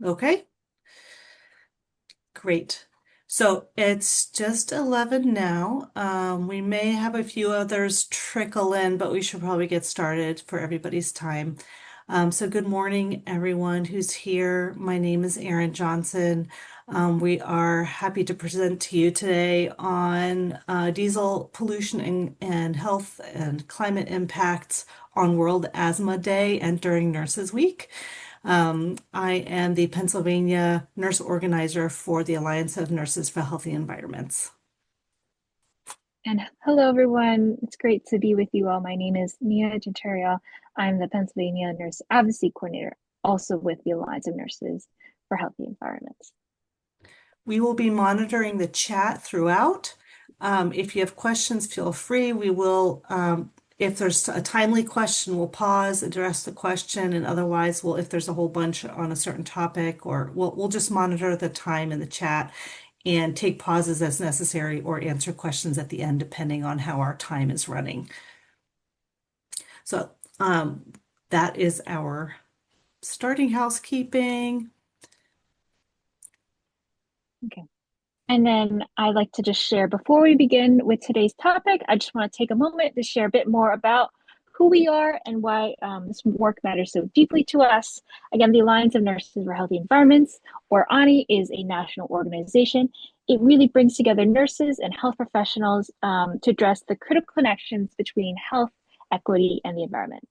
Okay, great. So it's just 11 now. We may have a few others trickle in, but we should probably get started for everybody's time. So good morning, everyone who's here. My name is Erin Johnson. We are happy to present to you today on diesel pollution and health and climate impacts on World Asthma Day and during Nurses Week. I am the Pennsylvania nurse organizer for the Alliance of Nurses for Healthy Environments. And hello, everyone. It's great to be with you all. My name is Nia Gentario. I'm the Pennsylvania Nurse Advocacy Coordinator, also with the Alliance of Nurses for Healthy Environments. We will be monitoring the chat throughout. If you have questions, feel free. If there's a timely question, we'll pause, address the question, and otherwise, if there's a whole bunch on a certain topic, or we'll just monitor the time in the chat and take pauses as necessary or answer questions at the end, depending on how our time is running. So that is our starting housekeeping. Okay. And then I'd like to just share before we begin with today's topic, I just want to take a moment to share a bit more about who we are and why this work matters so deeply to us. Again, the Alliance of Nurses for Healthy Environments, or ANI, is a national organization. It really brings together nurses and health professionals to address the critical connections between health, equity, and the environment.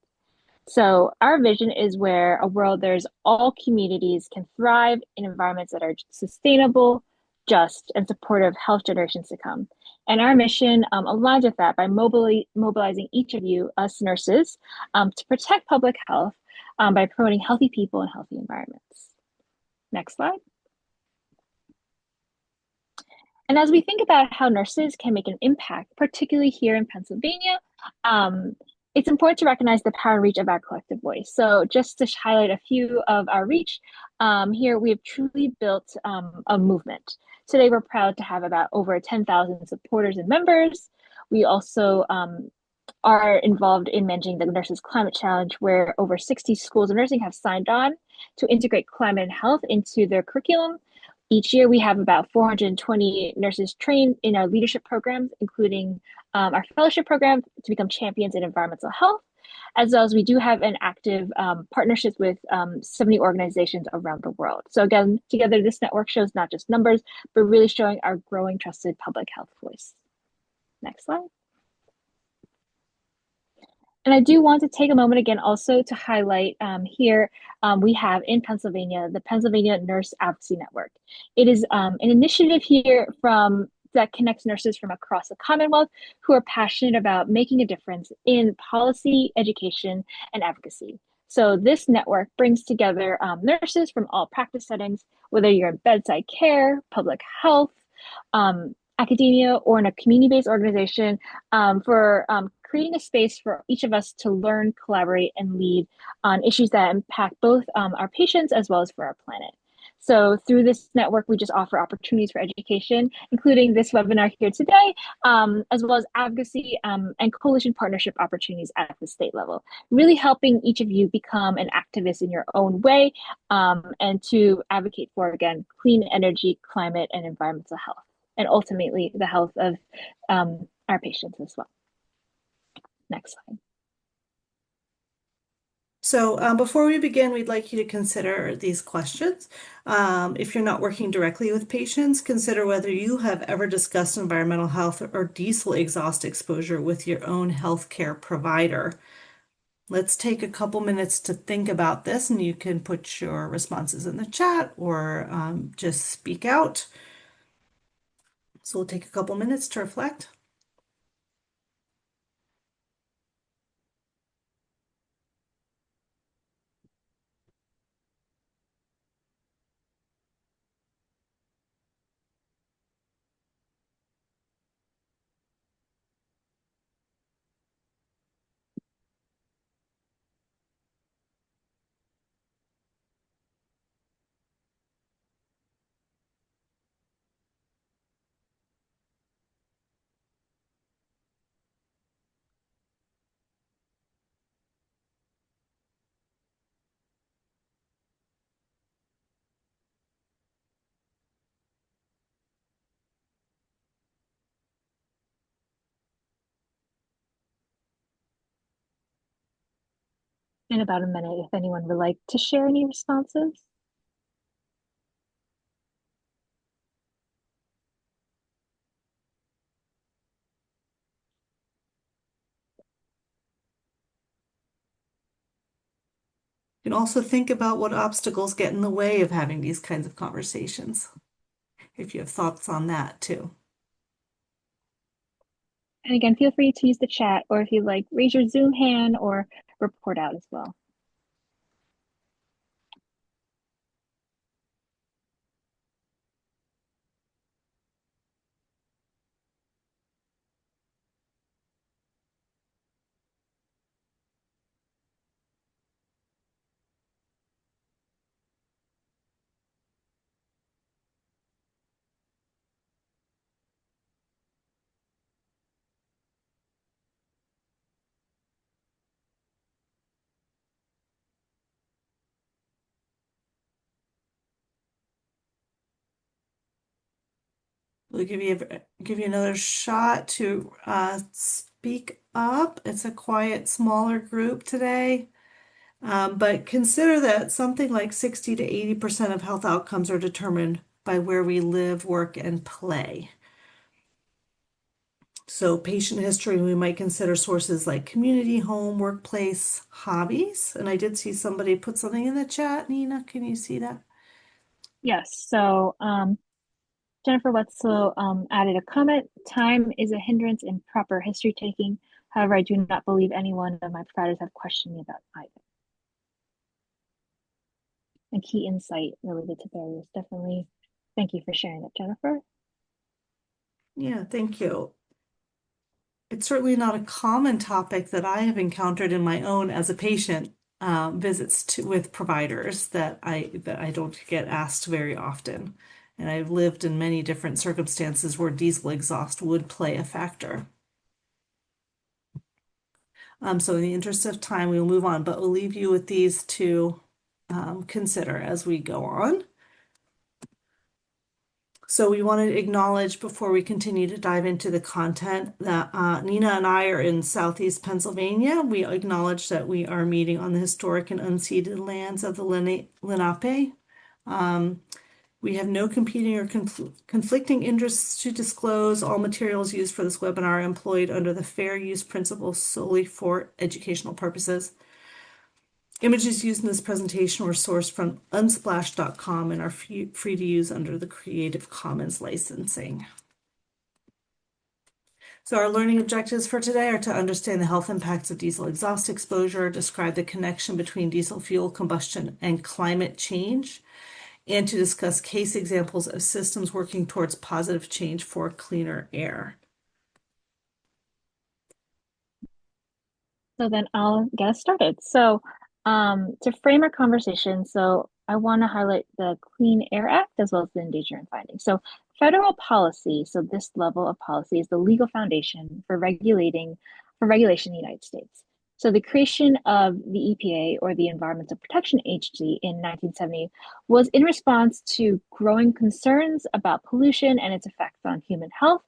So our vision is where a world there's all communities can thrive in environments that are sustainable, just, and supportive of health generations to come. And our mission aligns with that by mobilizing each of you, us nurses, to protect public health by promoting healthy people and healthy environments. Next slide. And as we think about how nurses can make an impact, particularly here in Pennsylvania, um, it's important to recognize the power and reach of our collective voice. So just to highlight a few of our reach, here we have truly built a movement. Today, we're proud to have about over 10,000 supporters and members. We also are involved in managing the Nurses Climate Challenge, where over 60 schools of nursing have signed on to integrate climate and health into their curriculum. Each year, we have about 420 nurses trained in our leadership programs, including our fellowship program to become champions in environmental health, as well as we do have an active partnerships with 70 organizations around the world. So again, together, this network shows not just numbers, but really showing our growing trusted public health voice. Next slide. And I do want to take a moment again also to highlight here we have in Pennsylvania the Pennsylvania Nurse Advocacy Network. It is an initiative here from that connects nurses from across the Commonwealth who are passionate about making a difference in policy, education, and advocacy. So this network brings together nurses from all practice settings, whether you're in bedside care, public health, academia, or in a community-based organization for creating a space for each of us to learn, collaborate, and lead on issues that impact both our patients as well as for our planet. So through this network, we just offer opportunities for education, including this webinar here today, as well as advocacy and coalition partnership opportunities at the state level, really helping each of you become an activist in your own way and to advocate for, again, clean energy, climate, and environmental health, and ultimately the health of our patients as well. Next slide. So before we begin, we'd like you to consider these questions. If you're not working directly with patients, consider whether you have ever discussed environmental health or diesel exhaust exposure with your own healthcare provider. Let's take a couple minutes to think about this, and you can put your responses in the chat or just speak out. So we'll take a couple minutes to reflect. in about a minute if anyone would like to share any responses. You can also think about what obstacles get in the way of having these kinds of conversations, if you have thoughts on that too. And again, feel free to use the chat, or if you'd like, raise your Zoom hand or report out as well. We'll give you another shot to speak up. It's a quiet, smaller group today. But consider that something like 60 to 80% of health outcomes are determined by where we live, work, and play. So, patient history, we might consider sources like community, home, workplace, hobbies. And I did see somebody put something in the chat. Nina, can you see that? Yes, so Jennifer Wetzel added a comment. Time is a hindrance in proper history taking. However, I do not believe any one of my providers have questioned me about either. A key insight related to barriers. Definitely. Thank you for sharing that, Jennifer. Yeah, thank you. It's certainly not a common topic that I have encountered in my own as a patient with providers that I don't get asked very often. And I've lived in many different circumstances where diesel exhaust would play a factor. So in the interest of time, we will move on, but we'll leave you with these to consider as we go on. So we want to acknowledge before we continue to dive into the content that Nina and I are in Southeast Pennsylvania. We acknowledge that we are meeting on the historic and unceded lands of the Lenape. We have no competing or conflicting interests to disclose. All materials used for this webinar are employed under the fair use principle solely for educational purposes. Images used in this presentation were sourced from unsplash.com and are free to use under the Creative Commons licensing. So our learning objectives for today are to understand the health impacts of diesel exhaust exposure, describe the connection between diesel fuel combustion and climate change, and to discuss case examples of systems working towards positive change for cleaner air. So then I'll get us started. So to frame our conversation, so I want to highlight the Clean Air Act as well as the endangerment findings. So federal policy, so this level of policy is the legal foundation for regulation in the United States. So the creation of the EPA, or the Environmental Protection Agency, in 1970 was in response to growing concerns about pollution and its effects on human health.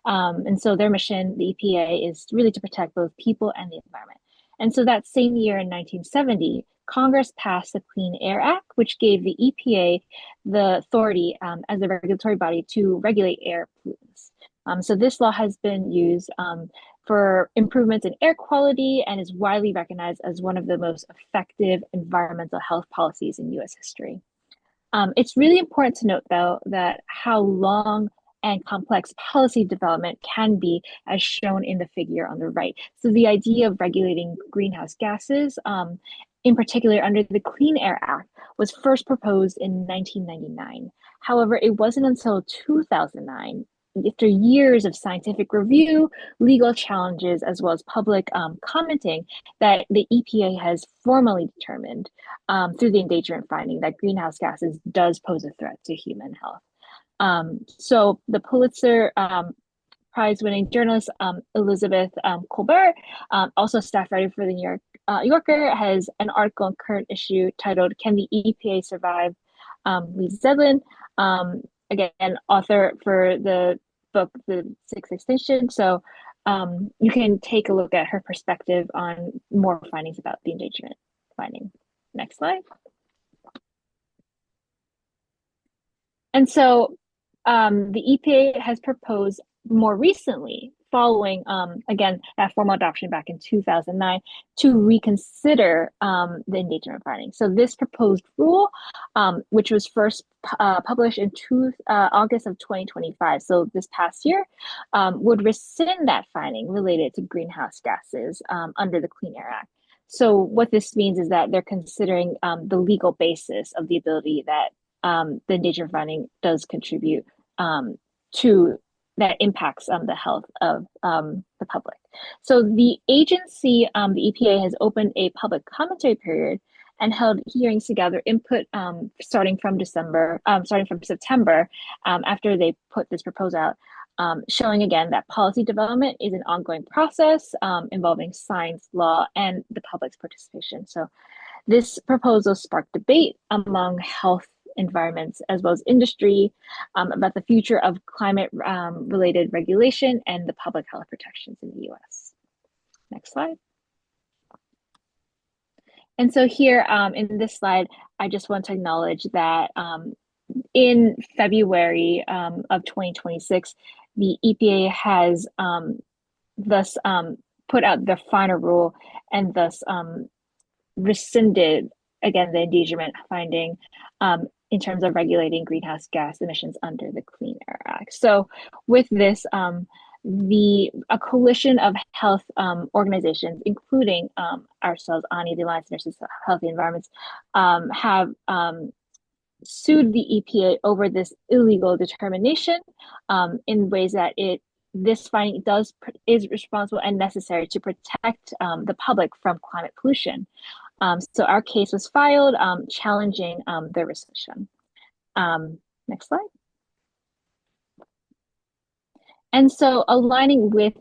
And so their mission, the EPA, is really to protect both people and the environment. And so that same year in 1970, Congress passed the Clean Air Act, which gave the EPA the authority as a regulatory body to regulate air pollutants. So this law has been used for improvements in air quality and is widely recognized as one of the most effective environmental health policies in US history. It's really important to note, though, that how long and complex policy development can be, as shown in the figure on the right. So the idea of regulating greenhouse gases, in particular under the Clean Air Act, was first proposed in 1999. However, it wasn't until 2009, after years of scientific review, legal challenges, as well as public commenting, that the EPA has formally determined through the endangerment finding that greenhouse gases does pose a threat to human health. So the Pulitzer Prize-winning journalist Elizabeth Kolbert, also a staff writer for the New Yorker, has an article in current issue titled "Can the EPA Survive?" Lee Zeldin, again, author for the book The Sixth Extinction. So you can take a look at her perspective on more findings about the endangerment. finding. Next slide. And so the EPA has proposed more recently, following, again, that formal adoption back in 2009, to reconsider the endangerment finding. So this proposed rule, which was first published in August of 2025, so this past year, would rescind that finding related to greenhouse gases under the Clean Air Act. So what this means is that they're considering the legal basis of the ability that the endangerment finding does contribute to that impacts the health of the public. So the agency, the EPA, has opened a public commentary period and held hearings to gather input starting from September, after they put this proposal out, showing again that policy development is an ongoing process involving science, law, and the public's participation. So this proposal sparked debate among health environments as well as industry about the future of climate related regulation and the public health protections in the US. Next slide. And so here in this slide, I just want to acknowledge that in February of 2026, the EPA has thus put out the final rule and thus rescinded, again, the endangerment finding in terms of regulating greenhouse gas emissions under the Clean Air Act. So with this, a coalition of health organizations, including ourselves, ANI, the Alliance of Nurses for Healthy Environments, have sued the EPA over this illegal determination in ways that this finding is responsible and necessary to protect the public from climate pollution. So our case was filed challenging the rescission. Next slide. And so aligning with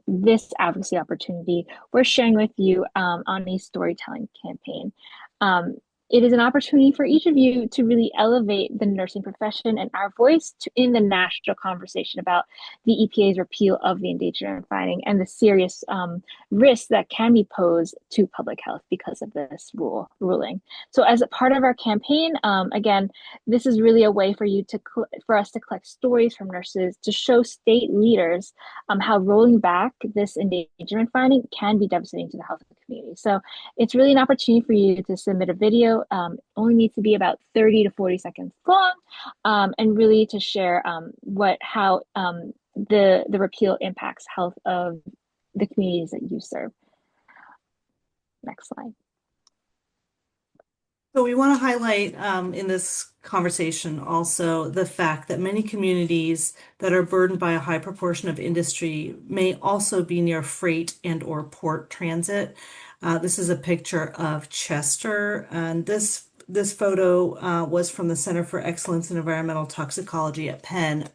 this advocacy opportunity, we're sharing with you on a storytelling campaign. It is an opportunity for each of you to really elevate the nursing profession and our voice in the national conversation about the EPA's repeal of the endangerment finding and the serious risks that can be posed to public health because of this ruling. So as a part of our campaign, again, this is really a way for you for us to collect stories from nurses to show state leaders how rolling back this endangerment finding can be devastating to the health of the community. So it's really an opportunity for you to submit a video. Only needs to be about 30 to 40 seconds long, and really to share how the repeal impacts health of the communities that you serve. Next slide. So we want to highlight in this conversation also the fact that many communities that are burdened by a high proportion of industry may also be near freight and or port transit. This is a picture of Chester, and this photo was from the Center for Excellence in Environmental Toxicology at Penn.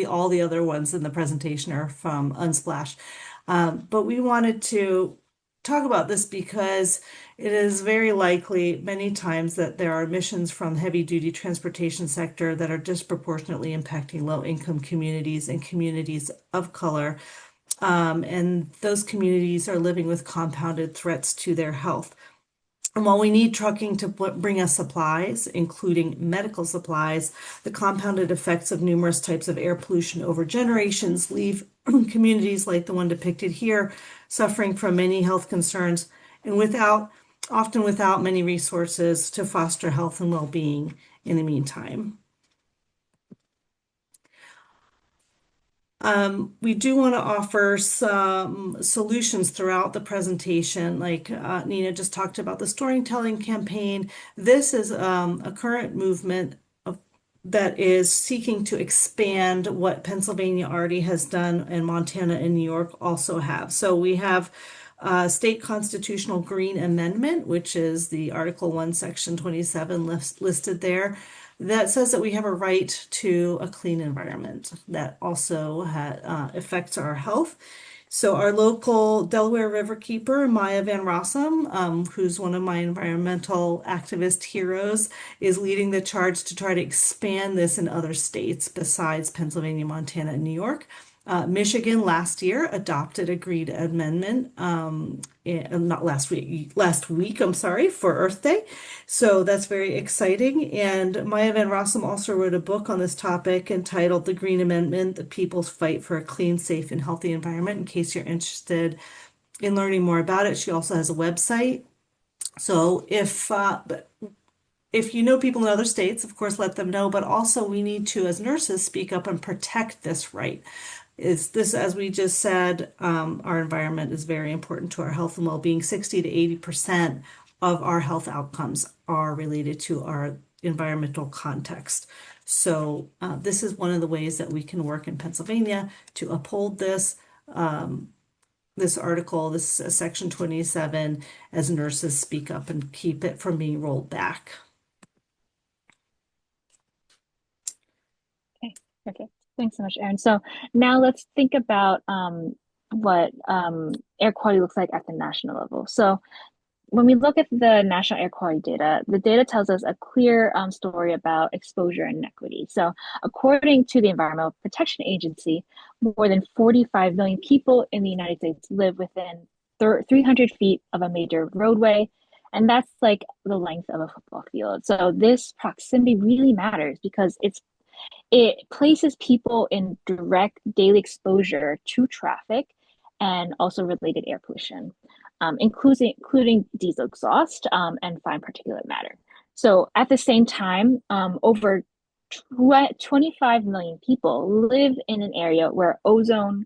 All the other ones in the presentation are from Unsplash. But we wanted to talk about this because it is very likely many times that there are emissions from the heavy-duty transportation sector that are disproportionately impacting low-income communities and communities of color. And those communities are living with compounded threats to their health. And while we need trucking to bring us supplies, including medical supplies, the compounded effects of numerous types of air pollution over generations leave communities like the one depicted here suffering from many health concerns and often without many resources to foster health and well-being in the meantime. We do want to offer some solutions throughout the presentation, like Nina just talked about the storytelling campaign. This is a current movement that is seeking to expand what Pennsylvania already has done and Montana and New York also have. So we have state constitutional green amendment, which is the Article 1, Section 27 listed there, that says that we have a right to a clean environment that also affects our health. So our local Delaware Riverkeeper, Maya Van Rossum, who's one of my environmental activist heroes, is leading the charge to try to expand this in other states besides Pennsylvania, Montana, and New York. Michigan last year adopted a green amendment, not last week, I'm sorry, for Earth Day. So that's very exciting. And Maya Van Rossum also wrote a book on this topic entitled The Green Amendment, The People's Fight for a Clean, Safe, and Healthy Environment, in case you're interested in learning more about it. She also has a website. So if you know people in other states, of course, let them know. But also, we need to, as nurses, speak up and protect this right. Is this, as we just said, our environment is very important to our health and well-being. 60 to 80% of our health outcomes are related to our environmental context. So this is one of the ways that we can work in Pennsylvania to uphold this. This article, this section 27, as nurses speak up and keep it from being rolled back. Okay, perfect. Thanks so much, Erin. So now let's think about what air quality looks like at the national level. So when we look at the national air quality data, the data tells us a clear story about exposure and inequity. So according to the Environmental Protection Agency, more than 45 million people in the United States live within 300 feet of a major roadway. And that's like the length of a football field. So this proximity really matters because it places people in direct daily exposure to traffic and also related air pollution, including diesel exhaust and fine particulate matter. So at the same time, over 25 million people live in an area where ozone,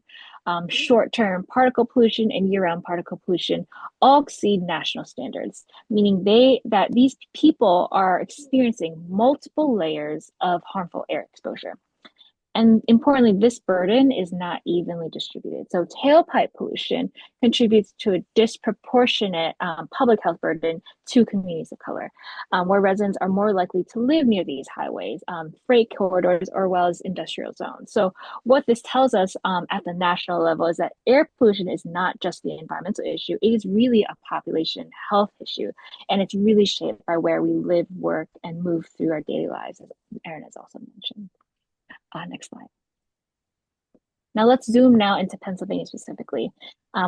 short-term particle pollution, and year-round particle pollution all exceed national standards, meaning that these people are experiencing multiple layers of harmful air exposure. And importantly, this burden is not evenly distributed. So tailpipe pollution contributes to a disproportionate public health burden to communities of color, where residents are more likely to live near these highways, freight corridors, or well as industrial zones. So what this tells us at the national level is that air pollution is not just the environmental issue, it is really a population health issue. And it's really shaped by where we live, work, and move through our daily lives, as Erin has also mentioned. Next slide. Now let's zoom now into Pennsylvania specifically.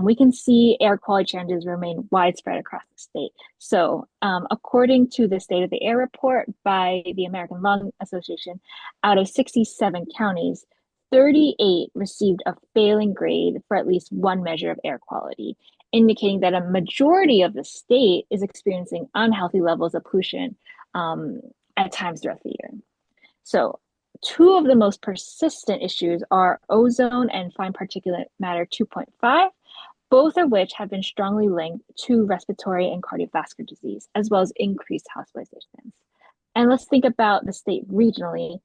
We can see air quality challenges remain widespread across the state. So according to the State of the Air report by the American Lung Association, out of 67 counties, 38 received a failing grade for at least one measure of air quality, indicating that a majority of the state is experiencing unhealthy levels of pollution at times throughout the year. So two of the most persistent issues are ozone and fine particulate matter 2.5, both of which have been strongly linked to respiratory and cardiovascular disease, as well as increased hospitalizations. And let's think about the state regionally.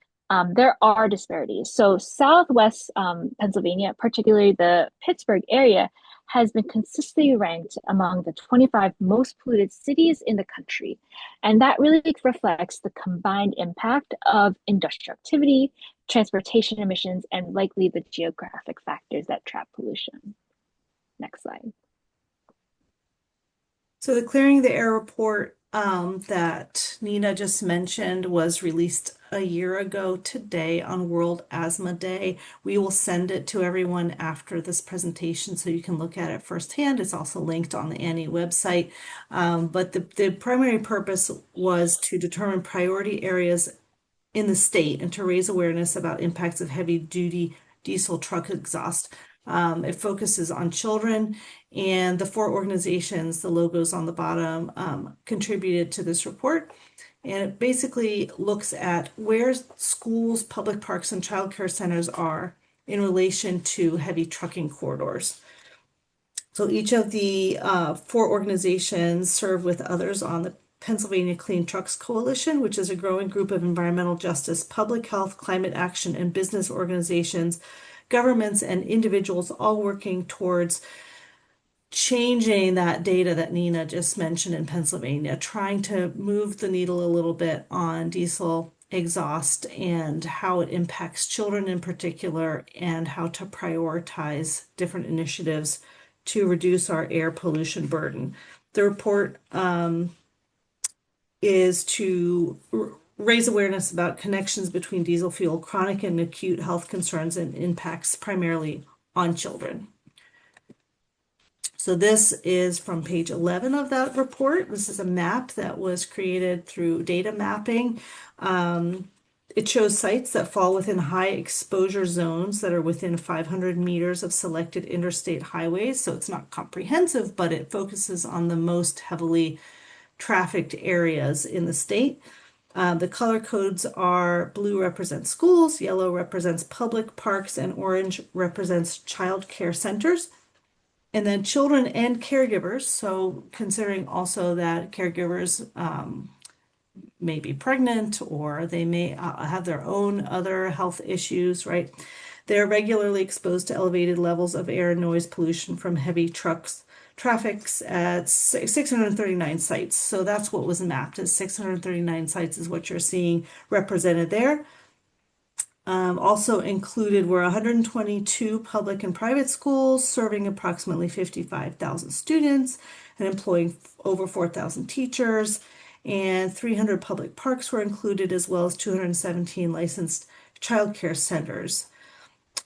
There are disparities. So Southwest Pennsylvania, particularly the Pittsburgh area, has been consistently ranked among the 25 most polluted cities in the country. And that really reflects the combined impact of industrial activity, transportation emissions, and likely the geographic factors that trap pollution. Next slide. So the Clearing the Air report that Nina just mentioned was released a year ago today on World Asthma Day. We will send it to everyone after this presentation so you can look at it firsthand. It's also linked on the Annie website. But the primary purpose was to determine priority areas in the state and to raise awareness about impacts of heavy-duty diesel truck exhaust. It focuses on children, and the four organizations, the logos on the bottom, contributed to this report. And it basically looks at where schools, public parks, and childcare centers are in relation to heavy trucking corridors. So each of the four organizations serve with others on the Pennsylvania Clean Trucks Coalition, which is a growing group of environmental justice, public health, climate action, and business organizations, governments, and individuals all working towards changing that data that Nina just mentioned in Pennsylvania, trying to move the needle a little bit on diesel exhaust and how it impacts children in particular, and how to prioritize different initiatives to reduce our air pollution burden. The report is to raise awareness about connections between diesel fuel, chronic and acute health concerns, and impacts primarily on children. So this is from page 11 of that report. This is a map that was created through data mapping. It shows sites that fall within high exposure zones that are within 500 meters of selected interstate highways. So it's not comprehensive, but it focuses on the most heavily trafficked areas in the state. The color codes are blue represents schools, yellow represents public parks, and orange represents child care centers. And then children and caregivers, so considering also that caregivers may be pregnant or they may have their own other health issues, right? They're regularly exposed to elevated levels of air and noise pollution from heavy traffics at 639 sites. So that's what was mapped as 639 sites is what you're seeing represented there. Also included were 122 public and private schools serving approximately 55,000 students and employing over 4,000 teachers, and 300 public parks were included, as well as 217 licensed child care centers.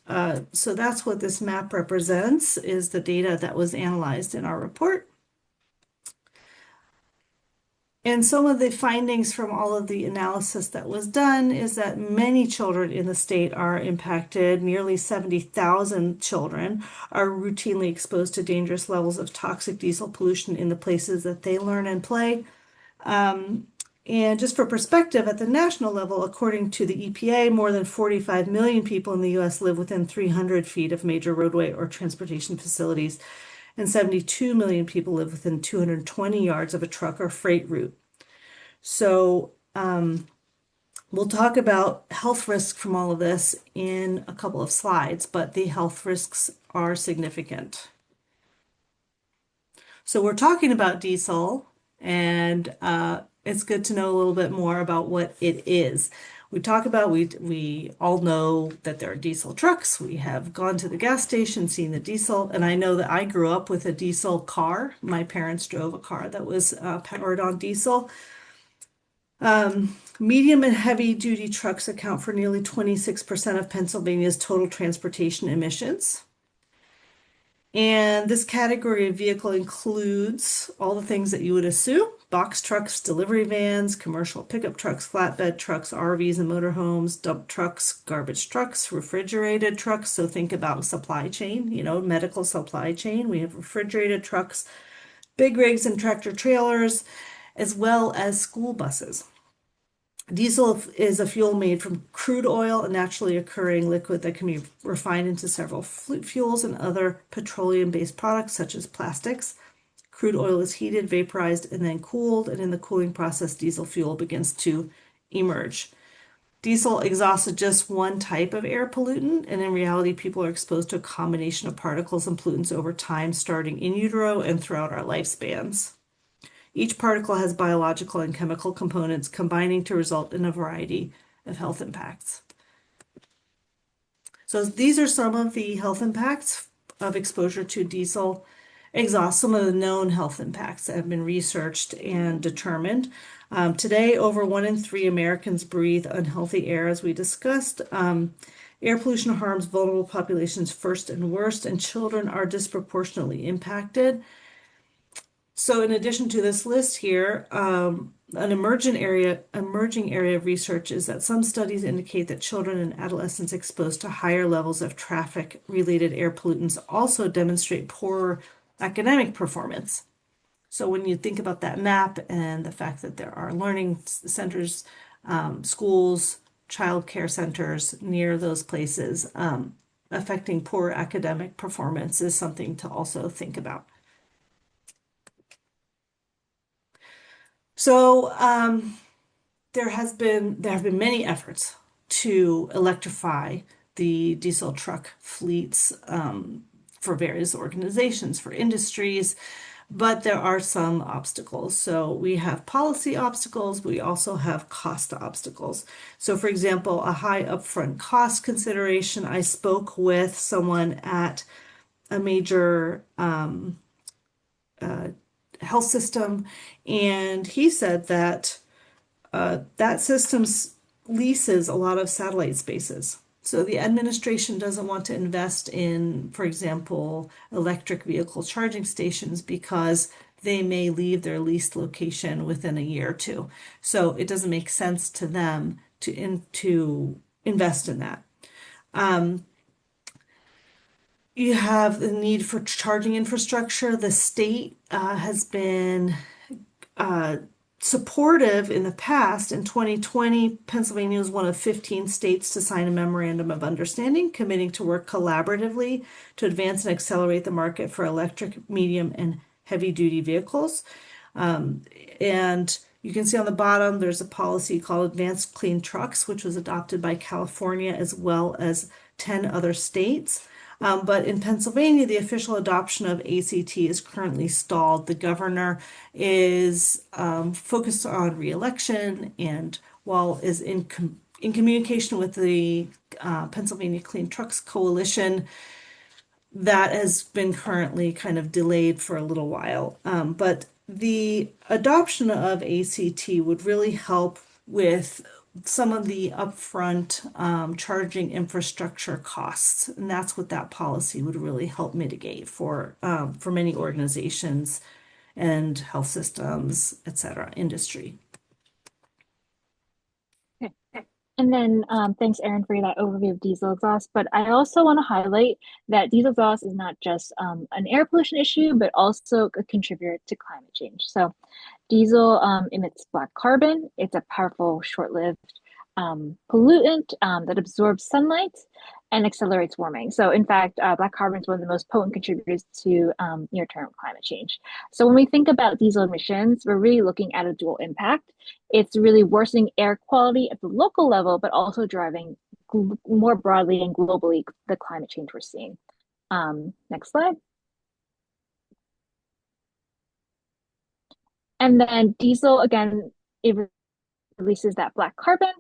So that's what this map represents, is the data that was analyzed in our report. And some of the findings from all of the analysis that was done is that many children in the state are impacted. Nearly 70,000 children are routinely exposed to dangerous levels of toxic diesel pollution in the places that they learn and play. And just for perspective, at the national level, according to the EPA, more than 45 million people in the US live within 300 feet of major roadway or transportation facilities, and 72 million people live within 220 yards of a truck or freight route. So we'll talk about health risks from all of this in a couple of slides, but the health risks are significant. So we're talking about diesel, and it's good to know a little bit more about what it is. We all know that there are diesel trucks. We have gone to the gas station, seen the diesel, and I know that I grew up with a diesel car. My parents drove a car that was powered on diesel. Medium and heavy duty trucks account for nearly 26% of Pennsylvania's total transportation emissions. And this category of vehicle includes all the things that you would assume: box trucks, delivery vans, commercial pickup trucks, flatbed trucks, RVs and motorhomes, dump trucks, garbage trucks, refrigerated trucks. So think about supply chain, medical supply chain. We have refrigerated trucks, big rigs and tractor trailers, as well as school buses. Diesel is a fuel made from crude oil, a naturally occurring liquid that can be refined into several fuels and other petroleum-based products, such as plastics. Crude oil is heated, vaporized, and then cooled, and in the cooling process, diesel fuel begins to emerge. Diesel exhausts just one type of air pollutant, and in reality, people are exposed to a combination of particles and pollutants over time, starting in utero and throughout our lifespans. Each particle has biological and chemical components combining to result in a variety of health impacts. So these are some of the health impacts of exposure to diesel exhaust, some of the known health impacts that have been researched and determined. Today, over 1 in 3 Americans breathe unhealthy air, as we discussed. Air pollution harms vulnerable populations first and worst, and children are disproportionately impacted. So in addition to this list here, an emerging area of research is that some studies indicate that children and adolescents exposed to higher levels of traffic-related air pollutants also demonstrate poorer academic performance. So when you think about that map and the fact that there are learning centers, schools, child care centers near those places, affecting poor academic performance is something to also think about. So there have been many efforts to electrify the diesel truck fleets for various organizations, for industries, but there are some obstacles. So we have policy obstacles, we also have cost obstacles. So for example, a high upfront cost consideration. I spoke with someone at a major health system, and he said that that system leases a lot of satellite spaces. So the administration doesn't want to invest in, for example, electric vehicle charging stations because they may leave their leased location within a year or two. So it doesn't make sense to them to invest in that. Um, you have the need for charging infrastructure. The state has been uh, supportive in the past. In 2020, Pennsylvania was one of 15 states to sign a memorandum of understanding committing to work collaboratively to advance and accelerate the market for electric, medium, and heavy duty vehicles. And you can see on the bottom, there's a policy called Advanced Clean Trucks, which was adopted by California as well as 10 other states. But in Pennsylvania, the official adoption of ACT is currently stalled. The governor is focused on reelection and while is in communication with the Pennsylvania Clean Trucks Coalition, that has been currently kind of delayed for a little while. But the adoption of ACT would really help with some of the upfront charging infrastructure costs, and that's what that policy would really help mitigate for many organizations and health systems, et cetera, industry. Okay. And then thanks, Erin, for that overview of diesel exhaust. But I also want to highlight that diesel exhaust is not just an air pollution issue, but also a contributor to climate change. So diesel emits black carbon. It's a powerful, short-lived pollutant that absorbs sunlight and accelerates warming. So in fact, black carbon is one of the most potent contributors to near-term climate change. So when we think about diesel emissions, we're really looking at a dual impact. It's really worsening air quality at the local level, but also driving more broadly and globally the climate change we're seeing. Next slide. And then diesel, again, it releases that black carbon,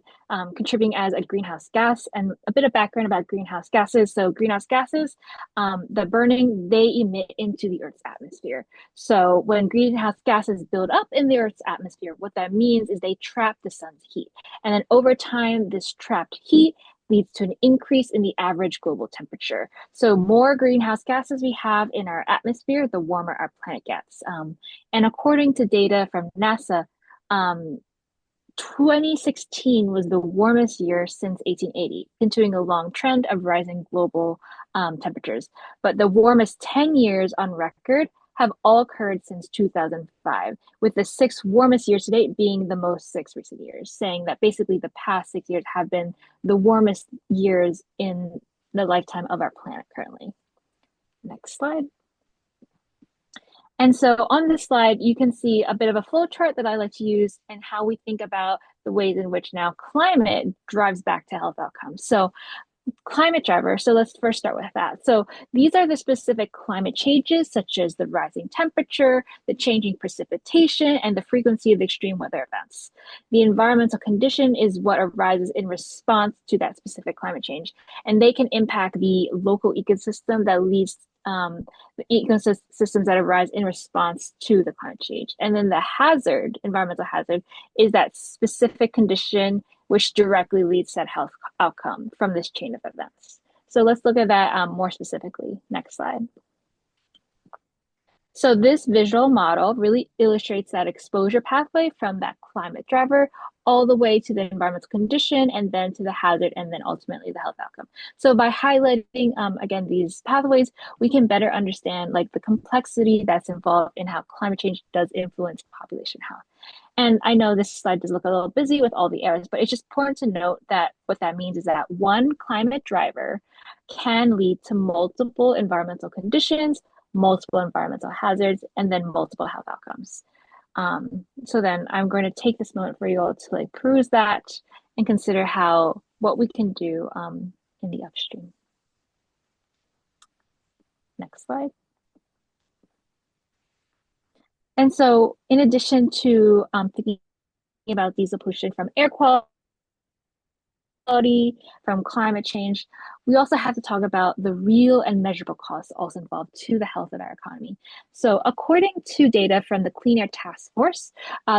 contributing as a greenhouse gas. And a bit of background about greenhouse gases. So greenhouse gases, the burning, they emit into the Earth's atmosphere. So when greenhouse gases build up in the Earth's atmosphere, what that means is they trap the sun's heat. And then over time, this trapped heat leads to an increase in the average global temperature. So more greenhouse gases we have in our atmosphere, the warmer our planet gets. And according to data from NASA, 2016 was the warmest year since 1880, continuing a long trend of rising global temperatures. But the warmest 10 years on record have all occurred since 2005, with the 6 warmest years to date being the most 6 recent years, saying that basically the past 6 years have been the warmest years in the lifetime of our planet currently. Next slide. And so on this slide, you can see a bit of a flow chart that I like to use and how we think about the ways in which now climate drives back to health outcomes. So climate driver. So let's first start with that. So these are the specific climate changes, such as the rising temperature, the changing precipitation, and the frequency of extreme weather events. The environmental condition is what arises in response to that specific climate change, and they can impact the local ecosystem that leads the ecosystems that arise in response to the climate change. And then the hazard, environmental hazard, is that specific condition which directly leads to that health outcome from this chain of events. So let's look at that more specifically. Next slide. So this visual model really illustrates that exposure pathway from that climate driver all the way to the environmental condition and then to the hazard and then ultimately the health outcome. So by highlighting, again, these pathways, we can better understand like the complexity that's involved in how climate change does influence population health. And I know this slide does look a little busy with all the errors, but it's just important to note that what that means is that one climate driver can lead to multiple environmental conditions, multiple environmental hazards, and then multiple health outcomes. So then I'm going to take this moment for you all to like peruse that and consider what we can do in the upstream. Next slide. And so in addition to thinking about diesel pollution from air quality, from climate change, we also have to talk about the real and measurable costs also involved to the health of our economy. So, according to data from the Clean Air Task Force,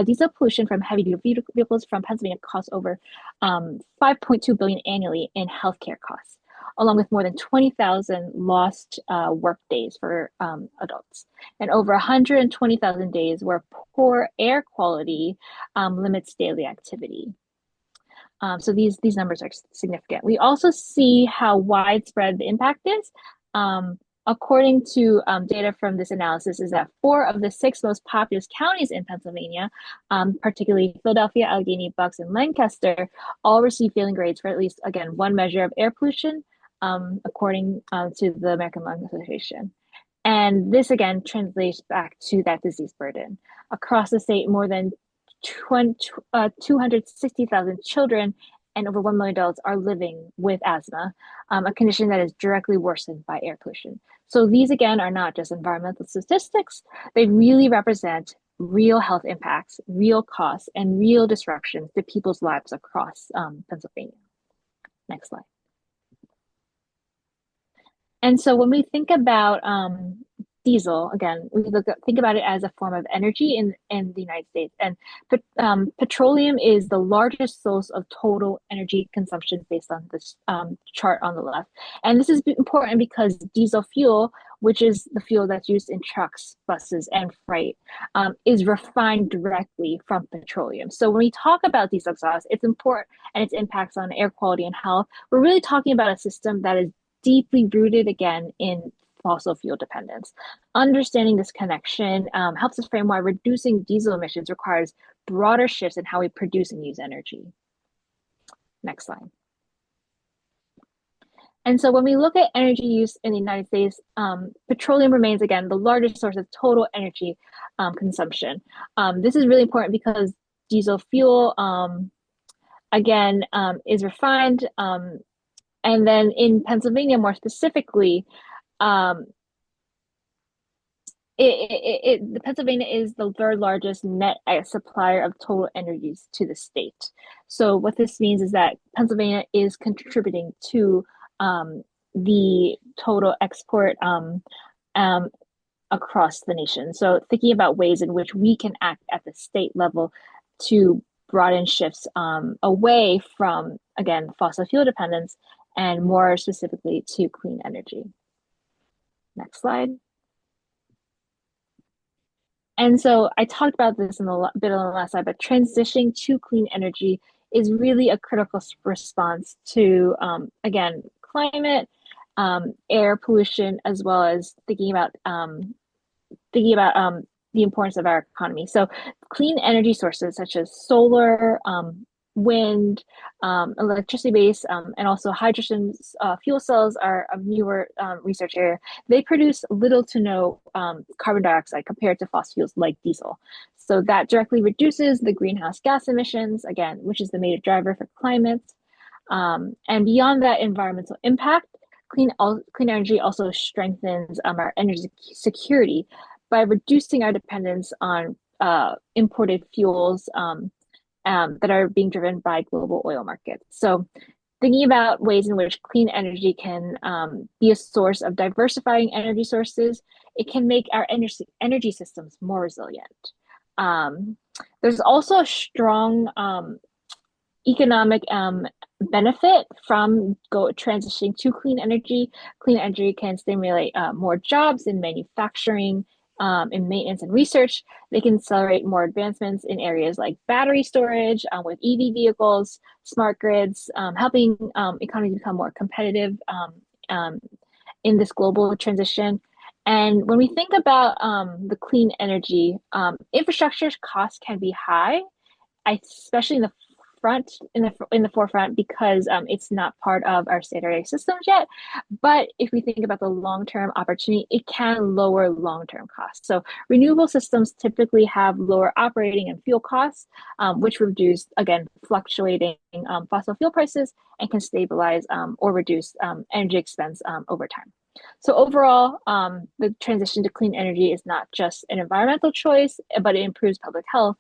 diesel pollution from heavy duty vehicles from Pennsylvania costs over 5.2 billion annually in healthcare costs, along with more than 20,000 lost work days for adults, and over 120,000 days where poor air quality limits daily activity. So these numbers are significant. We also see how widespread the impact is. According to data from this analysis, is that 4 of the 6 most populous counties in Pennsylvania, particularly Philadelphia, Allegheny, Bucks, and Lancaster, all receive failing grades for at least, again, one measure of air pollution, according to the American Lung Association. And this again translates back to that disease burden. Across the state, more than 260,000 children and over 1 million adults are living with asthma, a condition that is directly worsened by air pollution. So these, again, are not just environmental statistics. They really represent real health impacts, real costs, and real disruptions to people's lives across Pennsylvania. Next slide. And so when we think about diesel, again, think about it as a form of energy in the United States. And petroleum is the largest source of total energy consumption based on this chart on the left. And this is important because diesel fuel, which is the fuel that's used in trucks, buses, and freight, is refined directly from petroleum. So when we talk about diesel exhaust, it's important and its impacts on air quality and health. We're really talking about a system that is deeply rooted again in fossil fuel dependence. Understanding this connection helps us frame why reducing diesel emissions requires broader shifts in how we produce and use energy. Next slide. And so when we look at energy use in the United States, petroleum remains, again, the largest source of total energy consumption. This is really important because diesel fuel, again, is refined. And then in Pennsylvania, more specifically, Pennsylvania is the third largest net supplier of total energies to the state. So what this means is that Pennsylvania is contributing to the total export across the nation. So thinking about ways in which we can act at the state level to broaden shifts away from, again, fossil fuel dependence and more specifically to clean energy. Next slide. And so I talked about this in a bit on the last slide, but transitioning to clean energy is really a critical response to, again, climate, air pollution, as well as thinking about the importance of our economy. So clean energy sources such as solar, wind, electricity-based, and also hydrogen fuel cells are a newer research area. They produce little to no carbon dioxide compared to fossil fuels like diesel. So that directly reduces the greenhouse gas emissions, again, which is the major driver for climate. And beyond that environmental impact, clean energy also strengthens our energy security by reducing our dependence on imported fuels that are being driven by global oil markets. So thinking about ways in which clean energy can be a source of diversifying energy sources, it can make our energy systems more resilient. There's also a strong economic benefit from transitioning to clean energy. Clean energy can stimulate more jobs in manufacturing, in maintenance and research. They can accelerate more advancements in areas like battery storage with EV vehicles, smart grids, helping economies become more competitive in this global transition. And when we think about the clean energy, infrastructure costs can be high, especially in the forefront because it's not part of our standardized systems yet. But if we think about the long-term opportunity, it can lower long-term costs. So renewable systems typically have lower operating and fuel costs, which reduce, again, fluctuating fossil fuel prices and can stabilize or reduce energy expense over time. So overall, the transition to clean energy is not just an environmental choice, but it improves public health.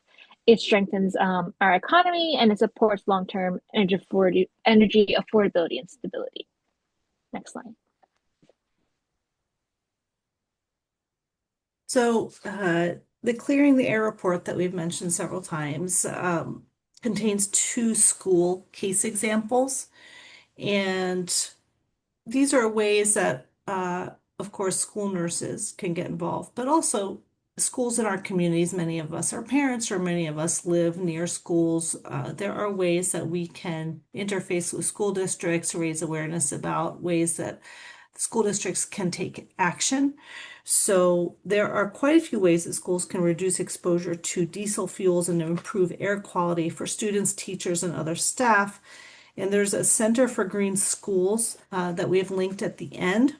It strengthens our economy and it supports long-term energy affordability and stability. Next slide. So, the Clearing the Air report that we've mentioned several times contains two school case examples. And these are ways that, of course, school nurses can get involved, but also schools in our communities. Many of us are parents, or many of us live near schools. There are ways that we can interface with school districts, raise awareness about ways that school districts can take action. So there are quite a few ways that schools can reduce exposure to diesel fuels and improve air quality for students, teachers, and other staff. And there's a Center for Green Schools that we have linked at the end.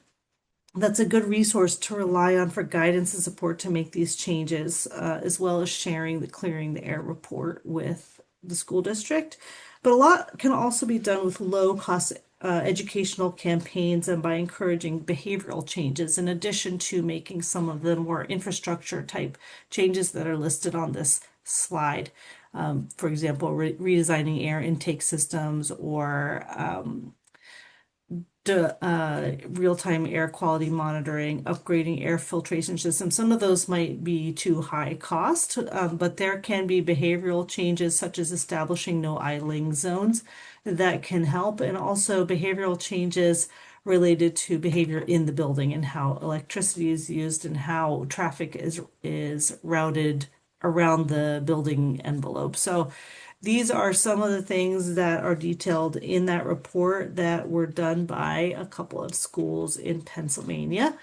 That's a good resource to rely on for guidance and support to make these changes, as well as sharing the Clearing the Air report with the school district. But a lot can also be done with low cost educational campaigns and by encouraging behavioral changes, in addition to making some of the more infrastructure type changes that are listed on this slide. For example, redesigning air intake systems, or real-time air quality monitoring, upgrading air filtration systems. Some of those might be too high cost, but there can be behavioral changes such as establishing no idling zones that can help, and also behavioral changes related to behavior in the building and how electricity is used and how traffic is routed around the building envelope. So these are some of the things that are detailed in that report that were done by a couple of schools in Pennsylvania.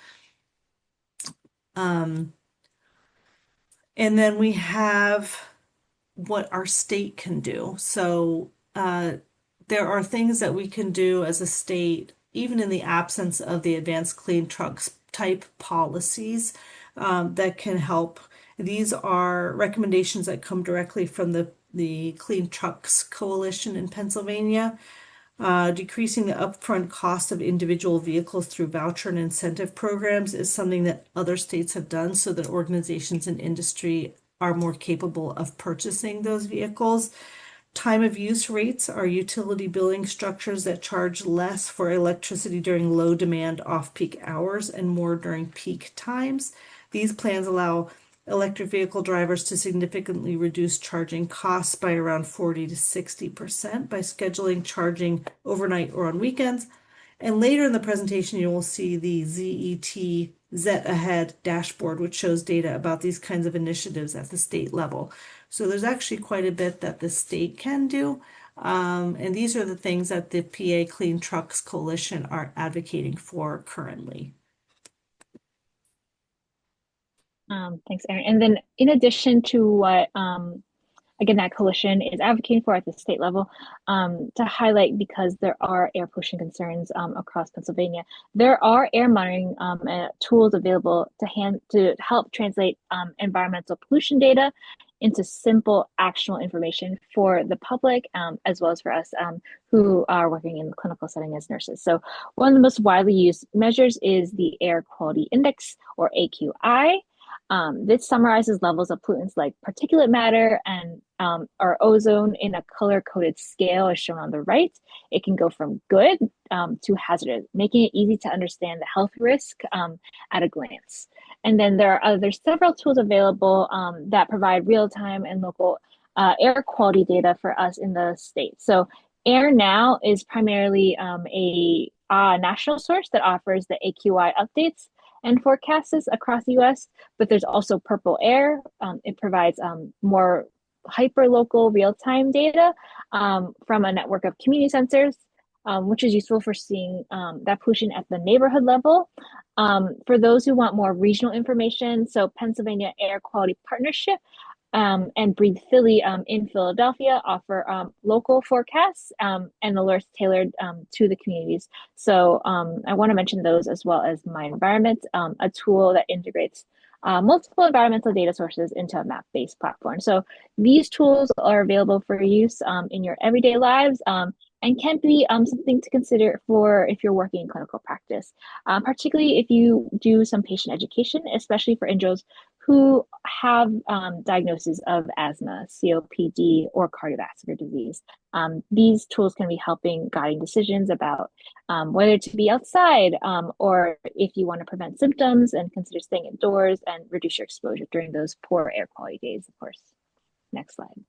And then we have what our state can do. So there are things that we can do as a state, even in the absence of the advanced clean trucks type policies, that can help. These are recommendations that come directly from the Clean Trucks Coalition in Pennsylvania. Decreasing the upfront cost of individual vehicles through voucher and incentive programs is something that other states have done so that organizations and industry are more capable of purchasing those vehicles. Time of use rates are utility billing structures that charge less for electricity during low demand off-peak hours and more during peak times. These plans allow electric vehicle drivers to significantly reduce charging costs by around 40 to 60% by scheduling charging overnight or on weekends. And later in the presentation, you will see the ZET Ahead dashboard, which shows data about these kinds of initiatives at the state level. So there's actually quite a bit that the state can do. And these are the things that the PA Clean Trucks Coalition are advocating for currently. Thanks, Erin. And then in addition to what, again, that coalition is advocating for at the state level, to highlight, because there are air pollution concerns across Pennsylvania, there are air monitoring tools available to help translate environmental pollution data into simple, actionable information for the public, as well as for us who are working in the clinical setting as nurses. So one of the most widely used measures is the Air Quality Index, or AQI. This summarizes levels of pollutants like particulate matter and or ozone in a color-coded scale, as shown on the right. It can go from good to hazardous, making it easy to understand the health risk at a glance. And then there's several tools available that provide real-time and local air quality data for us in the state. So Air Now is primarily a national source that offers the AQI updates and forecasts across the US, but there's also Purple Air. It provides more hyper-local real-time data from a network of community sensors, which is useful for seeing that pollution at the neighborhood level. For those who want more regional information, so Pennsylvania Air Quality Partnership and Breathe Philly in Philadelphia offer local forecasts and alerts tailored to the communities. So I want to mention those, as well as My Environment, a tool that integrates multiple environmental data sources into a map-based platform. So these tools are available for use in your everyday lives and can be something to consider for if you're working in clinical practice, particularly if you do some patient education, especially for individuals who have diagnosis of asthma, COPD, or cardiovascular disease. These tools can be helping guiding decisions about whether to be outside or if you want to prevent symptoms and consider staying indoors and reduce your exposure during those poor air quality days, of course. Next slide.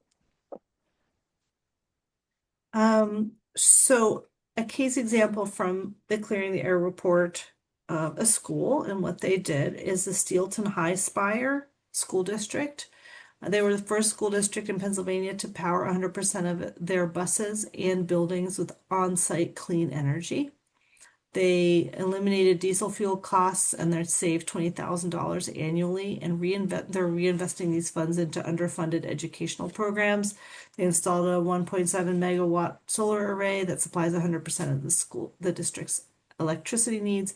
So a case example from the Clearing the Air report of a school and what they did is the Steelton High Spire School District. They were the first school district in Pennsylvania to power 100% of their buses and buildings with on-site clean energy. They eliminated diesel fuel costs and they're saved $20,000 annually and they're reinvesting these funds into underfunded educational programs. They installed a 1.7 megawatt solar array that supplies 100% of the district's electricity needs.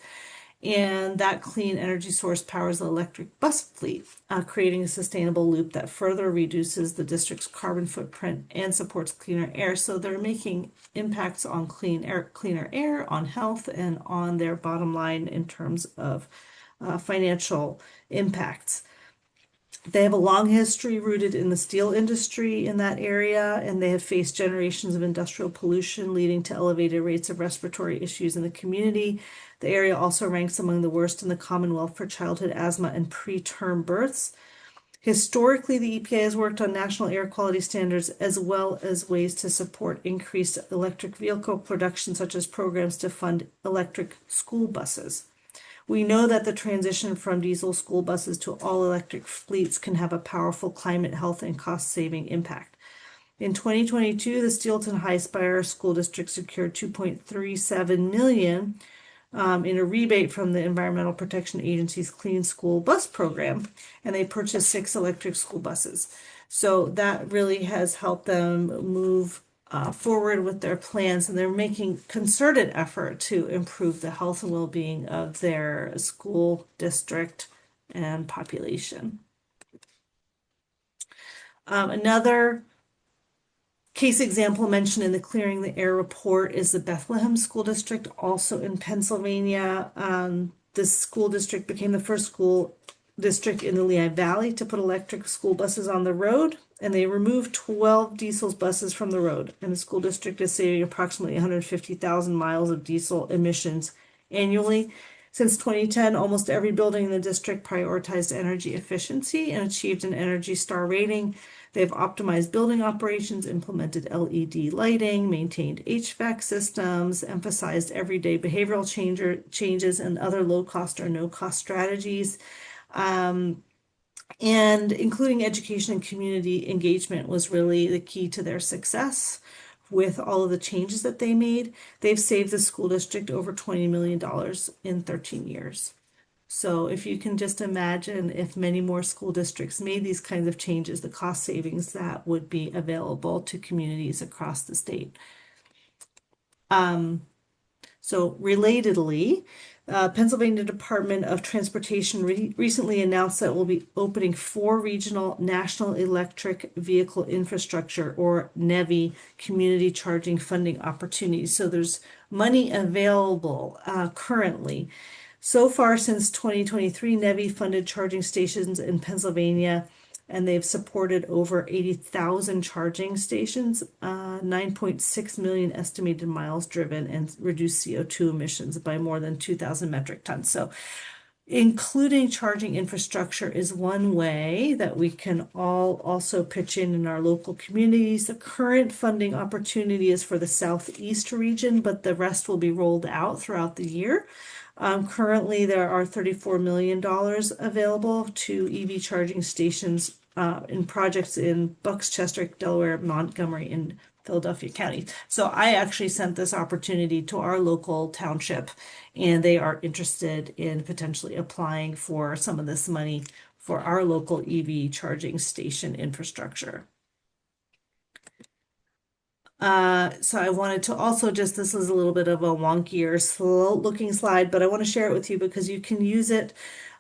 And that clean energy source powers the electric bus fleet, creating a sustainable loop that further reduces the district's carbon footprint and supports cleaner air. So they're making impacts on cleaner air, on health, and on their bottom line in terms of financial impacts. They have a long history rooted in the steel industry in that area, and they have faced generations of industrial pollution, leading to elevated rates of respiratory issues in the community. The area also ranks among the worst in the Commonwealth for childhood asthma and preterm births. Historically, the EPA has worked on national air quality standards as well as ways to support increased electric vehicle production, such as programs to fund electric school buses. We know that the transition from diesel school buses to all electric fleets can have a powerful climate, health, and cost-saving impact. In 2022, the Steelton High Spire School District secured $2.37 million in a rebate from the Environmental Protection Agency's Clean School Bus Program, and they purchased 6 electric school buses. So that really has helped them move forward with their plans, and they're making concerted effort to improve the health and well-being of their school district and population. Another case example mentioned in the Clearing the Air report is the Bethlehem School District, also in Pennsylvania. This school district became the first school district in the Lehigh Valley to put electric school buses on the road, and they removed 12 diesel buses from the road. And the school district is saving approximately 150,000 miles of diesel emissions annually. Since 2010, almost every building in the district prioritized energy efficiency and achieved an Energy Star rating. They've optimized building operations, implemented LED lighting, maintained HVAC systems, emphasized everyday behavioral changes and other low-cost or no-cost strategies. And including education and community engagement was really the key to their success. With all of the changes that they made, they've saved the school district over $20 million in 13 years. So if you can just imagine if many more school districts made these kinds of changes, the cost savings that would be available to communities across the state. So relatedly, Pennsylvania Department of Transportation recently announced that we'll be opening 4 regional National Electric Vehicle Infrastructure, or NEVI, community charging funding opportunities. So there's money available currently. So far since 2023, NEVI funded charging stations in Pennsylvania, and they've supported over 80,000 charging stations, 9.6 million estimated miles driven, and reduced CO2 emissions by more than 2,000 metric tons. So including charging infrastructure is one way that we can all also pitch in our local communities. The current funding opportunity is for the Southeast region, but the rest will be rolled out throughout the year. Currently, there are $34 million available to EV charging stations in projects in Bucks, Chester, Delaware, Montgomery, and Philadelphia County. So I actually sent this opportunity to our local township, and they are interested in potentially applying for some of this money for our local EV charging station infrastructure. So I wanted to also this is a little bit of a wonkier, slow looking slide, but I want to share it with you because you can use it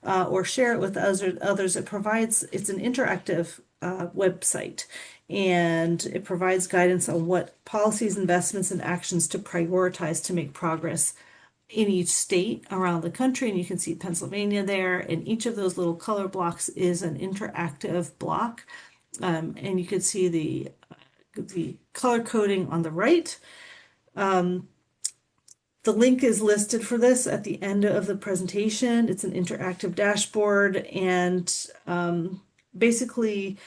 or share it with others. It's an interactive website, and it provides guidance on what policies, investments, and actions to prioritize to make progress in each state around the country, and you can see Pennsylvania there. And each of those little color blocks is an interactive block. And you can see the color coding on the right. The link is listed for this at the end of the presentation. It's an interactive dashboard and basically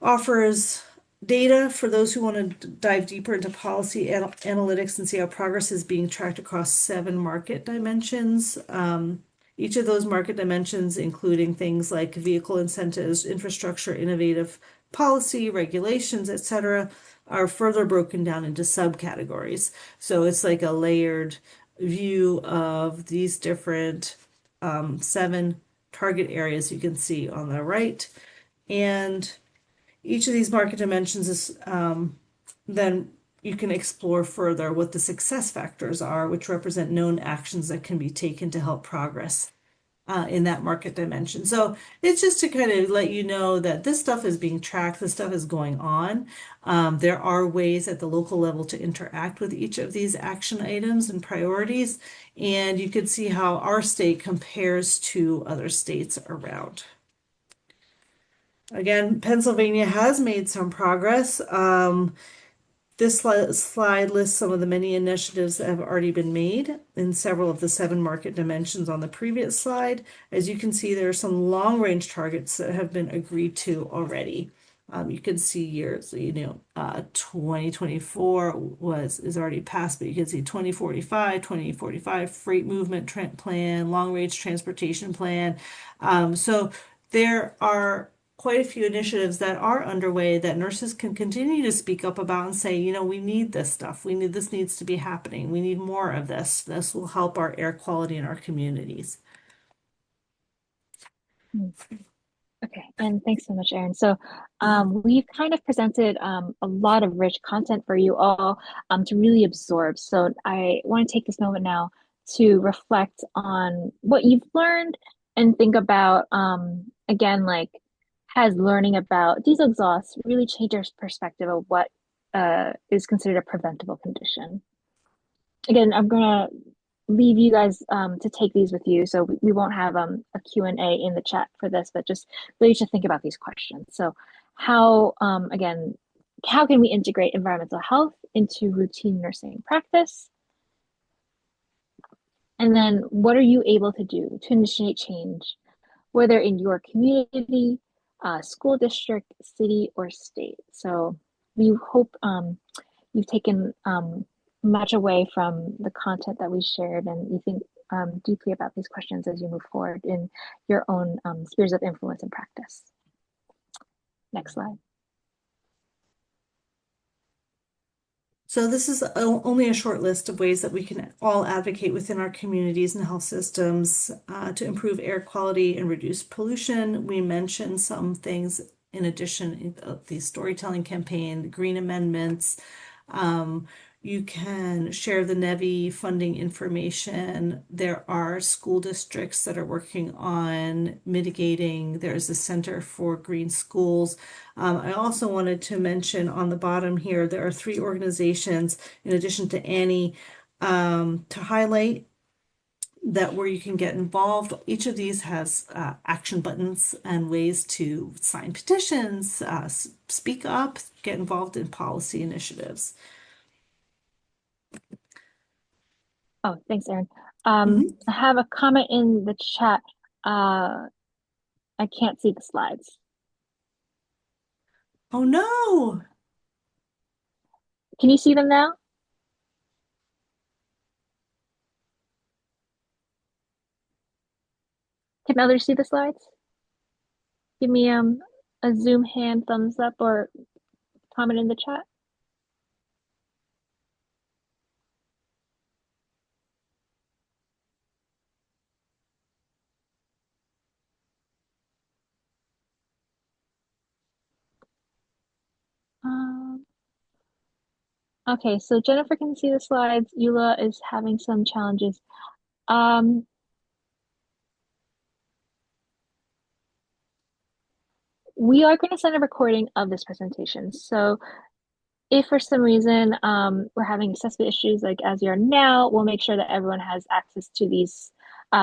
offers data for those who want to dive deeper into policy analytics and see how progress is being tracked across 7 market dimensions. Each of those market dimensions, including things like vehicle incentives, infrastructure, innovative policy, regulations, etc., are further broken down into subcategories. So it's like a layered view of these different 7 target areas you can see on the right. And each of these market dimensions is then you can explore further what the success factors are, which represent known actions that can be taken to help progress in that market dimension. So it's just to kind of let you know that this stuff is being tracked, this stuff is going on. There are ways at the local level to interact with each of these action items and priorities, and you can see how our state compares to other states around. Again, Pennsylvania has made some progress. This slide lists some of the many initiatives that have already been made in several of the 7 market dimensions on the previous slide. As you can see, there are some long-range targets that have been agreed to already. You can see years, 2024 is already passed, but you can see 2045 freight movement plan, long-range transportation plan. So there are quite a few initiatives that are underway that nurses can continue to speak up about and say, we need this stuff. This needs to be happening. We need more of this. This will help our air quality in our communities. Okay, and thanks so much, Erin. So we've kind of presented a lot of rich content for you all to really absorb. So I want to take this moment now to reflect on what you've learned and think about, again, like, has learning about diesel exhaust really changed your perspective of what is considered a preventable condition? Again, I'm gonna leave you guys to take these with you. So we won't have a Q&A in the chat for this, but just really to think about these questions. So how, again, how can we integrate environmental health into routine nursing practice? And then what are you able to do to initiate change, whether in your community, school district, city, or state? So we hope you've taken much away from the content that we shared, and you think deeply about these questions as you move forward in your own spheres of influence and practice. Next slide. So this is only a short list of ways that we can all advocate within our communities and health systems to improve air quality and reduce pollution. We mentioned some things in addition, the storytelling campaign, the green amendments. You can share the NEVI funding information. There are school districts that are working on mitigating. There's a Center for Green Schools. I also wanted to mention on the bottom here, there are 3 organizations in addition to Annie to highlight that where you can get involved. Each of these has action buttons and ways to sign petitions, speak up, get involved in policy initiatives. Oh, thanks, Erin. I have a comment in the chat. I can't see the slides. Oh no. Can you see them now? Can others see the slides? Give me a Zoom hand thumbs up or comment in the chat. Okay, so Jennifer can see the slides. Eula is having some challenges. We are going to send a recording of this presentation. So If for some reason we're having accessibility issues like as you are now, we'll make sure that everyone has access to these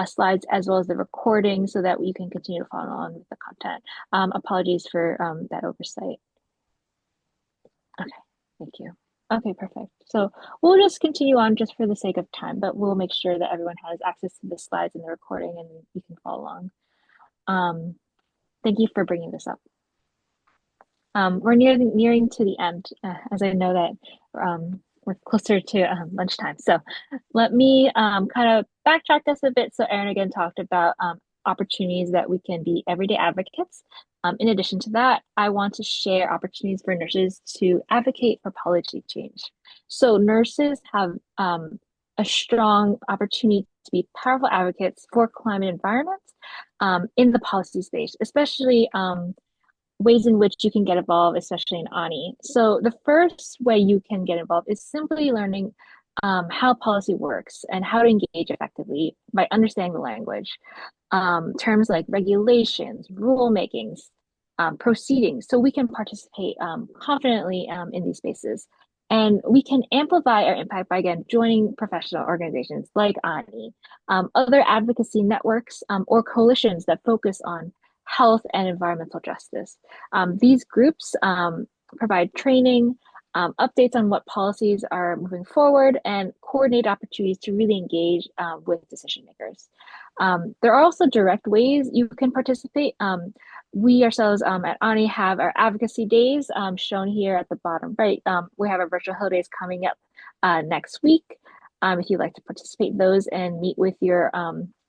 slides as well as the recording so that you can continue to follow on with the content. Apologies for that oversight. Okay, thank you. Okay, perfect. So we'll just continue on just for the sake of time, but we'll make sure that everyone has access to the slides and the recording and you can follow along. Um, Thank you for bringing this up. We're nearing to the end, as I know that we're closer to lunchtime. So let me kind of backtrack this a bit. So Erin again talked about opportunities that we can be everyday advocates. In addition to that, I want to share opportunities for nurses to advocate for policy change. So nurses have a strong opportunity to be powerful advocates for climate environment in the policy space, especially ways in which you can get involved, especially in Ani. So the first way you can get involved is simply learning how policy works and how to engage effectively by understanding the language. Terms like regulations, rulemakings, proceedings, so we can participate confidently in these spaces. And we can amplify our impact by, again, joining professional organizations like Ani, other advocacy networks, or coalitions that focus on health and environmental justice. These groups provide training, updates on what policies are moving forward, and coordinate opportunities to really engage with decision makers. There are also direct ways you can participate. We ourselves at Ani have our advocacy days shown here at the bottom right. We have our virtual Hill Days coming up next week. If you'd like to participate in those and meet with your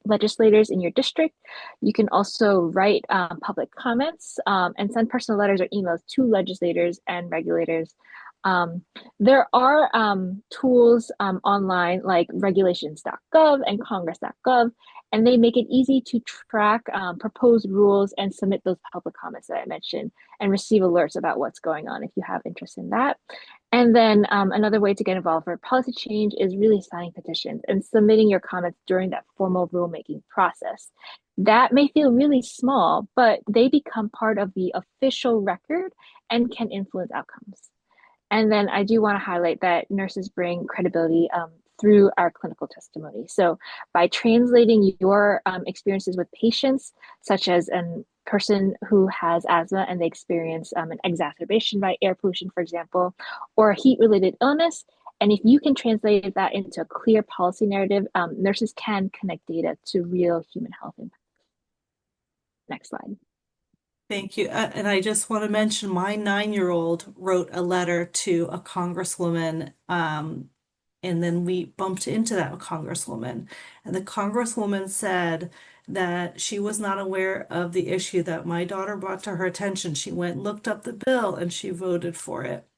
legislators in your district, you can also write public comments and send personal letters or emails to legislators and regulators. There are tools online like regulations.gov and congress.gov, and they make it easy to track proposed rules and submit those public comments that I mentioned and receive alerts about what's going on if you have interest in that. And then another way to get involved for policy change is really signing petitions and submitting your comments during that formal rulemaking process. That may feel really small, but they become part of the official record and can influence outcomes. And then I do want to highlight that nurses bring credibility through our clinical testimony. So by translating your experiences with patients, such as a person who has asthma and they experience an exacerbation by air pollution, for example, or a heat-related illness, and if you can translate that into a clear policy narrative, nurses can connect data to real human health impact. Next slide. Thank you. And I just want to mention my 9-year-old wrote a letter to a congresswoman, and then we bumped into that congresswoman. And the congresswoman said that she was not aware of the issue that my daughter brought to her attention. She went, looked up the bill, and she voted for it.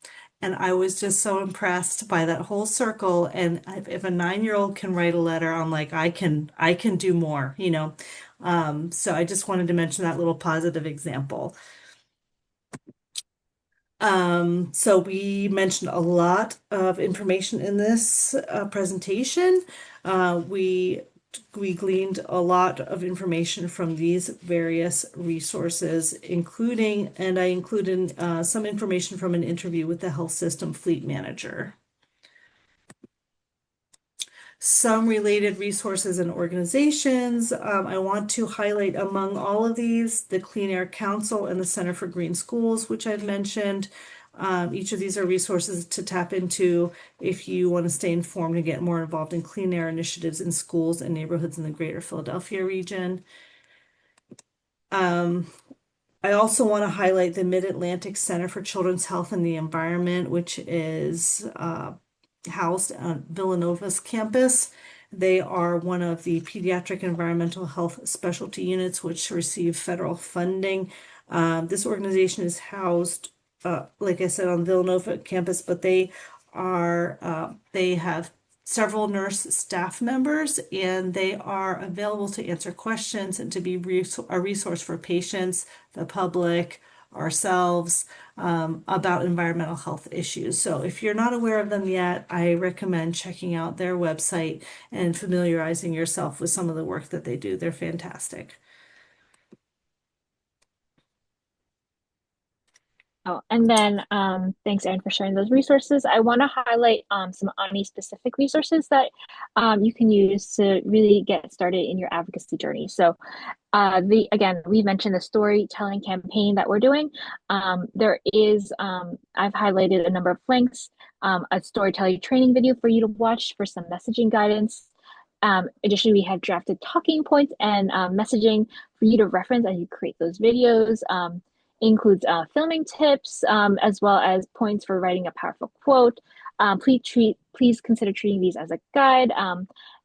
And I was just so impressed by that whole circle. And if a 9-year-old can write a letter, I'm like, I can do more, you know. So I just wanted to mention that little positive example. So we mentioned a lot of information in this presentation. We gleaned a lot of information from these various resources, including, and I included some information from an interview with the health system fleet manager. Some related resources and organizations. I want to highlight among all of these the Clean Air Council and the Center for Green Schools, which I've mentioned. Each of these are resources to tap into if you want to stay informed and get more involved in clean air initiatives in schools and neighborhoods in the greater Philadelphia region. I also want to highlight the Mid-Atlantic Center for Children's Health and the Environment, which is housed on Villanova's campus. They are one of the pediatric environmental health specialty units which receive federal funding. This organization is housed, like I said, on Villanova campus, but they have several nurse staff members, and they are available to answer questions and to be a resource for patients, the public, ourselves, about environmental health issues. So if you're not aware of them yet, I recommend checking out their website and familiarizing yourself with some of the work that they do. They're fantastic. Oh, and then thanks, Erin, for sharing those resources. I want to highlight some Ani specific resources that you can use to really get started in your advocacy journey. So the again, we mentioned the storytelling campaign that we're doing. There is I've highlighted a number of links, a storytelling training video for you to watch for some messaging guidance. Additionally, we have drafted talking points and messaging for you to reference as you create those videos. Includes filming tips as well as points for writing a powerful quote. Please consider treating these as a guide.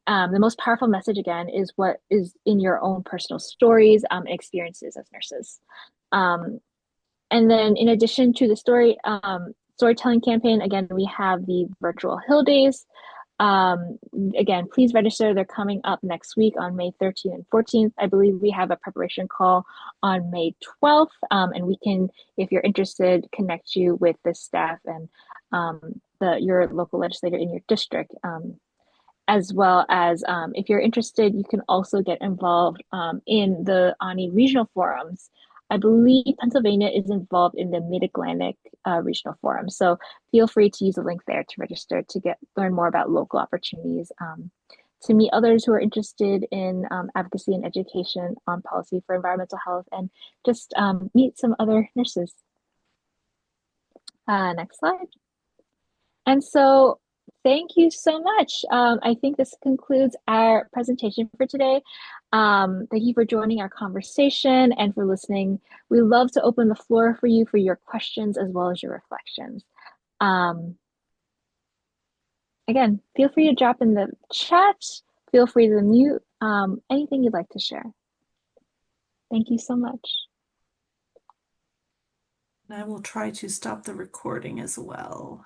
The most powerful message again is what is in your own personal stories and experiences as nurses. Um, and then in addition to the storytelling campaign, again, we have the virtual Hill Days. Um, Again, please register. They're coming up next week on May 13th and 14th. I believe we have a preparation call on May 12th. And we can, if you're interested, connect you with the staff and your local legislator in your district. As well as if you're interested, you can also get involved in the Ani regional forums. I believe Pennsylvania is involved in the Mid-Atlantic Regional Forum. So feel free to use the link there to register to learn more about local opportunities, to meet others who are interested in advocacy and education on policy for environmental health, and just meet some other nurses. Next slide. And so thank you so much. I think this concludes our presentation for today. Thank you for joining our conversation and for listening. We love to open the floor for you for your questions as well as your reflections. Um, Again, feel free to drop in the chat. Feel free to mute anything you'd like to share. Thank you so much. And I will try to stop the recording as well.